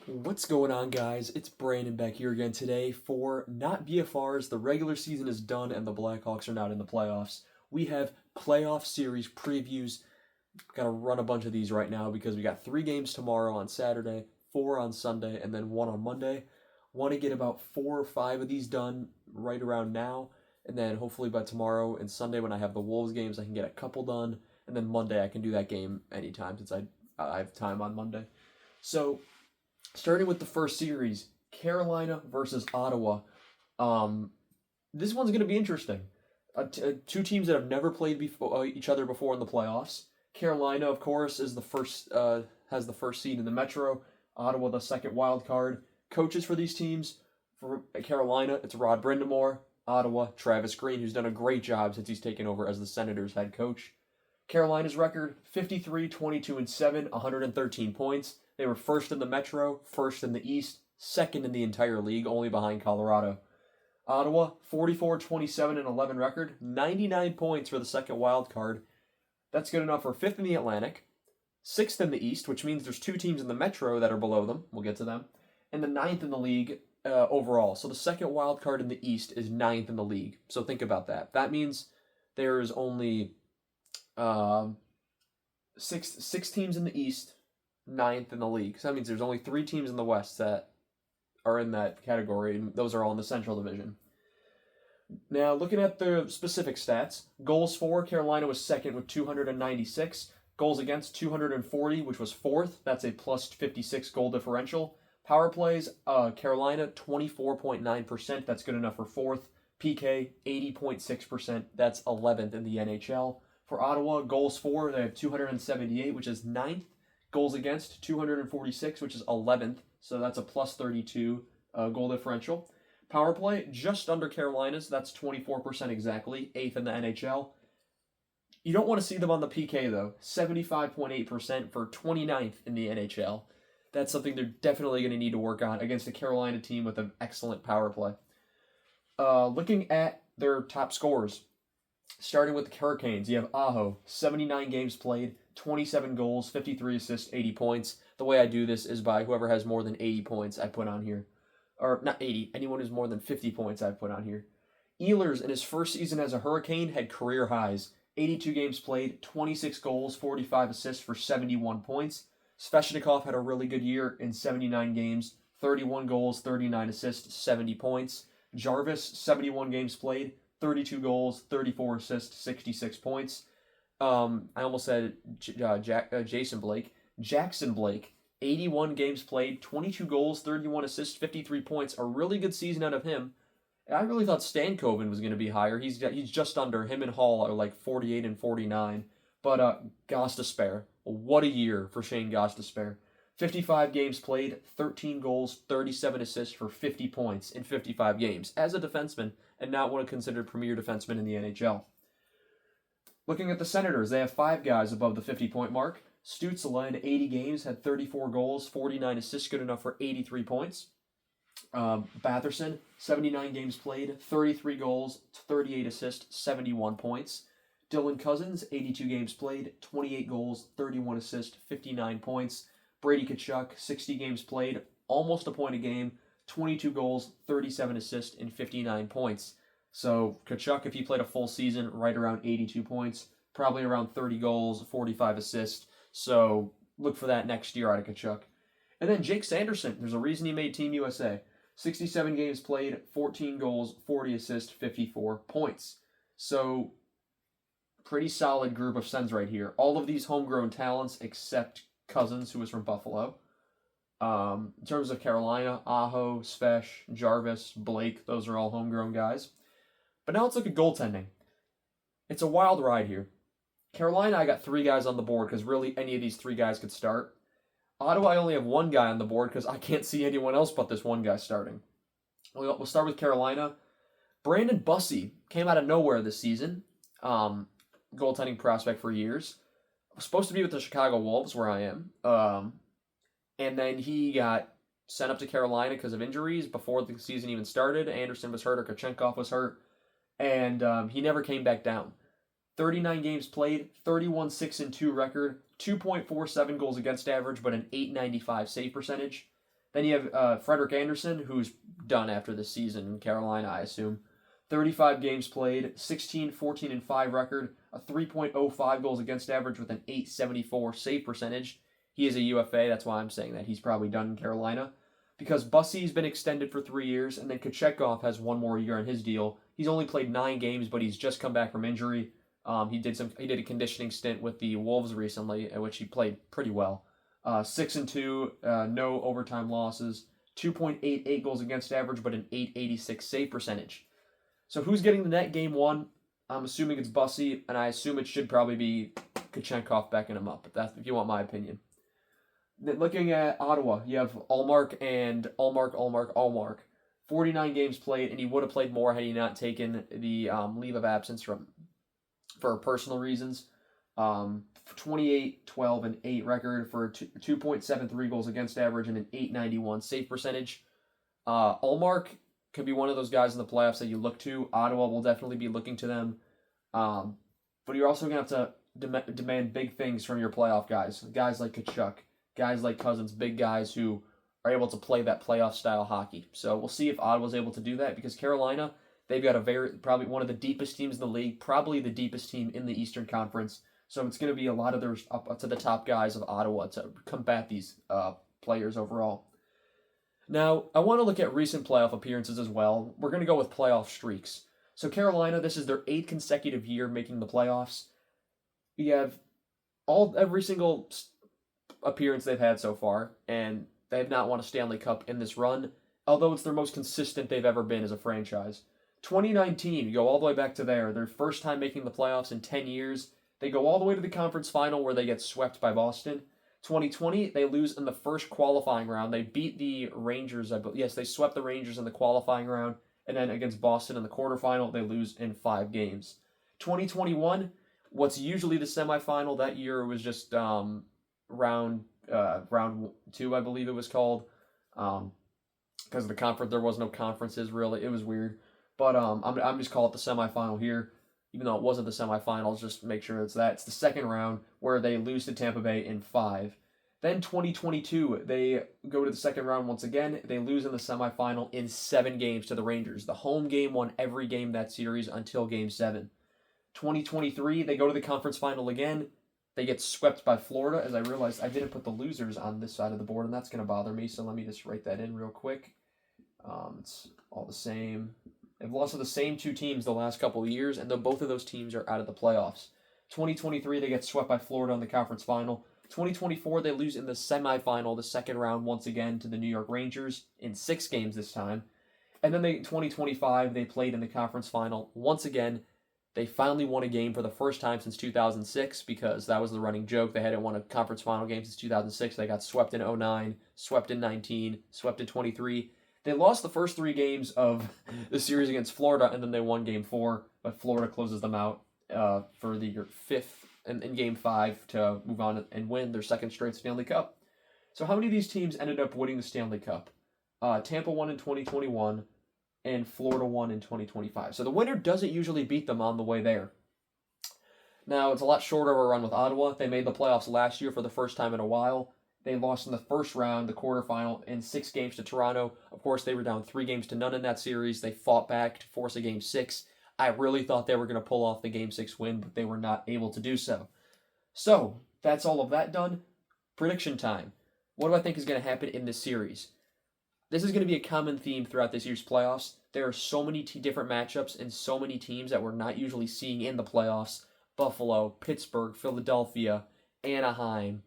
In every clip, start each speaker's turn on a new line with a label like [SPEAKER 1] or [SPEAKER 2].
[SPEAKER 1] What's going on, guys? It's Brandon back here again today for not BFRs. The regular season is done and the Blackhawks are not in the playoffs. We have playoff series previews. Got to run a bunch of these right now because we got 3 games tomorrow on Saturday, 4 on Sunday, and then 1 on Monday. Want to get about 4 or 5 of these done right around now, and then hopefully by tomorrow and Sunday when I have the Wolves games, I can get a couple done, and then Monday I can do that game anytime since I have time on Monday. So starting with the first series, Carolina versus Ottawa. Um, this one's going to be interesting. Two teams that have never played each other before in the playoffs. Carolina, of course, is the first has the first seed in the Metro. Ottawa, the second wild card. Coaches for these teams: for Carolina, it's Rod Brindamore. Ottawa, Travis Green, who's done a great job since he's taken over as the Senators' head coach. Carolina's record: 53, 22, and 7, 113 points. They were first in the Metro, first in the East, second in the entire league, only behind Colorado. Ottawa, 44, 27, and 11 record, 99 points for the second wild card. That's good enough for fifth in the Atlantic, sixth in the East, which means there's 2 teams in the Metro that are below them. We'll get to them. And the ninth in the league overall. So the second wild card in the East is ninth in the league. So think about that. That means there's only six teams in the East, ninth in the league. So that means there's only 3 teams in the West that are in that category, and those are all in the Central Division. Now, looking at the specific stats, goals for, Carolina was second with 296. Goals against, 240, which was fourth. That's a plus 56 goal differential. Power plays, Carolina, 24.9%. That's good enough for fourth. PK, 80.6%. That's 11th in the NHL. For Ottawa, goals for, they have 278, which is ninth. Goals against, 246, which is 11th. So that's a plus 32 goal differential. Power play, just under Carolina's. That's 24% exactly, 8th in the NHL. You don't want to see them on the PK, though. 75.8% for 29th in the NHL. That's something they're definitely going to need to work on against a Carolina team with an excellent power play. Looking at their top scorers, starting with the Hurricanes, you have Aho, 79 games played, 27 goals, 53 assists, 80 points. The way I do this is by whoever has more than 80 points I put on here. Or not 80, anyone who's more than 50 points I put on here. Ehlers, in his first season as a Hurricane, had career highs. 82 games played, 26 goals, 45 assists for 71 points. Svechnikov had a really good year in 79 games, 31 goals, 39 assists, 70 points. Jarvis, 71 games played, 32 goals, 34 assists, 66 points. I almost said Jackson Blake, 81 games played, 22 goals, 31 assists, 53 points. A really good season out of him. I really thought Stankoven was going to be higher. He's just under. Him and Hall are like 48 and 49. But Gostisbehere, what a year for Shane Gostisbehere. 55 games played, 13 goals, 37 assists for 50 points in 55 games as a defenseman and not one considered premier defenseman in the NHL. Looking at the Senators, they have 5 guys above the 50-point mark. Stützle in 80 games had 34 goals, 49 assists, good enough for 83 points. Batherson, 79 games played, 33 goals, 38 assists, 71 points. Dylan Cousins, 82 games played, 28 goals, 31 assists, 59 points. Brady Tkachuk, 60 games played, almost a point a game, 22 goals, 37 assists, and 59 points. So Tkachuk, if he played a full season, right around 82 points, probably around 30 goals, 45 assists. So look for that next year out of Tkachuk. And then Jake Sanderson, there's a reason he made Team USA. 67 games played, 14 goals, 40 assists, 54 points. So pretty solid group of Sens right here. All of these homegrown talents except Cousins, who was from Buffalo. In terms of Carolina, Aho, Svech, Jarvis, Blake, those are all homegrown guys. But now let's look at goaltending. It's a wild ride here. Carolina, I got 3 guys on the board because really any of these 3 guys could start. Ottawa, I only have 1 guy on the board because I can't see anyone else but this one guy starting. We'll start with Carolina. Brandon Bussi came out of nowhere this season. Goaltending prospect for years. Was supposed to be with the Chicago Wolves, where I am. And then he got sent up to Carolina because of injuries before the season even started. Anderson was hurt or Kochenkov was hurt. And he never came back down. 39 games played, 31-6-2 record, 2.47 goals against average, but an .895 save percentage. Then you have Frederick Anderson, who's done after this season in Carolina, I assume. 35 games played, 16, 14, and 5 record, a 3.05 goals against average with an 874 save percentage. He is a UFA, that's why I'm saying that. He's probably done in Carolina. Because Bussy's been extended for 3 years, and then Kochetkov has 1 more year on his deal. He's only played 9 games, but he's just come back from injury. He did a conditioning stint with the Wolves recently, in which he played pretty well. 6-2, no overtime losses, 2.88 goals against average, but an 886 save percentage. So who's getting the net game 1? I'm assuming it's Bussy, and I assume it should probably be Kochetkov backing him up, if you want my opinion. Looking at Ottawa, you have Allmark and Allmark. 49 games played, and he would have played more had he not taken the leave of absence for personal reasons. 28, 12, and 8 record for 2.73 goals against average and an 891 save percentage. Allmark could be one of those guys in the playoffs that you look to. Ottawa will definitely be looking to them. But you're also going to have to demand big things from your playoff guys. Guys like Tkachuk, guys like Cousins, big guys who are able to play that playoff-style hockey. So we'll see if Ottawa's able to do that, because Carolina, they've got probably one of the deepest teams in the league, probably the deepest team in the Eastern Conference. So it's going to be a lot of their up to the top guys of Ottawa to combat these players overall. Now, I want to look at recent playoff appearances as well. We're going to go with playoff streaks. So Carolina, this is their 8th consecutive year making the playoffs. You have every single appearance they've had so far, and they have not won a Stanley Cup in this run, although it's their most consistent they've ever been as a franchise. 2019, you go all the way back to their first time making the playoffs in 10 years. They go all the way to the conference final where they get swept by Boston. 2020, they lose in the first qualifying round. They beat the Rangers. Yes, they swept the Rangers in the qualifying round, and then against Boston in the quarterfinal, they lose in 5 games. 2021, what's usually the semifinal, that year was just round 2, I believe it was called, because the conference, there was no conferences really. It was weird, but I'm just call it the semifinal here, even though it wasn't the semifinals. Just make sure it's that. It's the second round where they lose to Tampa Bay in 5. Then 2022, they go to the second round once again. They lose in the semifinal in 7 games to the Rangers. The home game won every game that series until Game 7. 2023, they go to the conference final again. They get swept by Florida, as I realized I didn't put the losers on this side of the board, and that's going to bother me, so let me just write that in real quick. It's all the same. They've lost to the same 2 teams the last couple of years, and both of those teams are out of the playoffs. 2023, they get swept by Florida in the conference final. 2024, they lose in the semifinal, the second round, once again to the New York Rangers in 6 games this time. And then 2025, they played in the conference final once again. They finally won a game for the first time since 2006, because that was the running joke. They hadn't won a conference final game since 2006. They got swept in 2009, swept in 19, swept in 23. They lost the first 3 games of the series against Florida, and then they won Game 4, but Florida closes them out for the 5th in Game 5 to move on and win their second straight Stanley Cup. So how many of these teams ended up winning the Stanley Cup? Tampa won in 2021, and Florida won in 2025. So the winner doesn't usually beat them on the way there. Now, it's a lot shorter of a run with Ottawa. They made the playoffs last year for the first time in a while. They lost in the first round, the quarterfinal, in 6 games to Toronto. Of course, they were down 3-0 in that series. They fought back to force a Game 6. I really thought they were going to pull off the Game 6 win, but they were not able to do so. So, that's all of that done. Prediction time. What do I think is going to happen in this series? This is going to be a common theme throughout this year's playoffs. There are so many different matchups and so many teams that we're not usually seeing in the playoffs. Buffalo, Pittsburgh, Philadelphia, Anaheim,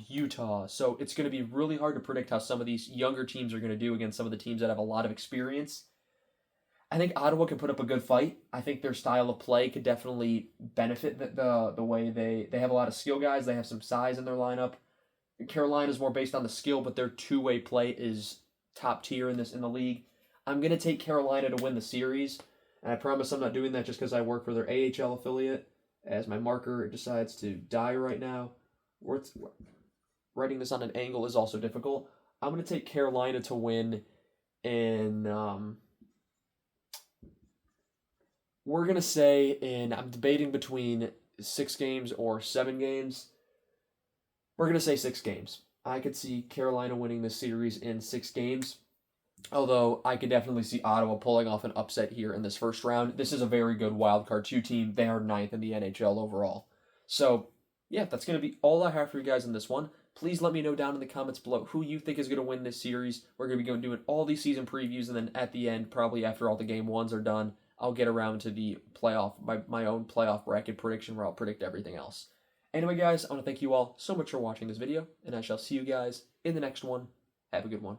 [SPEAKER 1] Utah. So it's going to be really hard to predict how some of these younger teams are going to do against some of the teams that have a lot of experience. I think Ottawa can put up a good fight. I think their style of play could definitely benefit the way they have a lot of skill guys. They have some size in their lineup. Carolina is more based on the skill, but their two-way play is top tier in the league. I'm going to take Carolina to win the series, and I promise I'm not doing that just because I work for their AHL affiliate, as my marker decides to die right now. Writing this on an angle is also difficult. I'm going to take Carolina to win in, we're going to say I'm debating between 6 games or 7 games. We're going to say 6 games. I could see Carolina winning this series in 6 games. Although I could definitely see Ottawa pulling off an upset here in this first round. This is a very good wild card 2 team. They are 9th in the NHL overall. So, yeah, that's going to be all I have for you guys in this one. Please let me know down in the comments below who you think is going to win this series. We're going to be doing all these season previews, and then at the end, probably after all the game ones are done, I'll get around to the playoff, my own playoff bracket prediction where I'll predict everything else. Anyway, guys, I want to thank you all so much for watching this video, and I shall see you guys in the next one. Have a good one.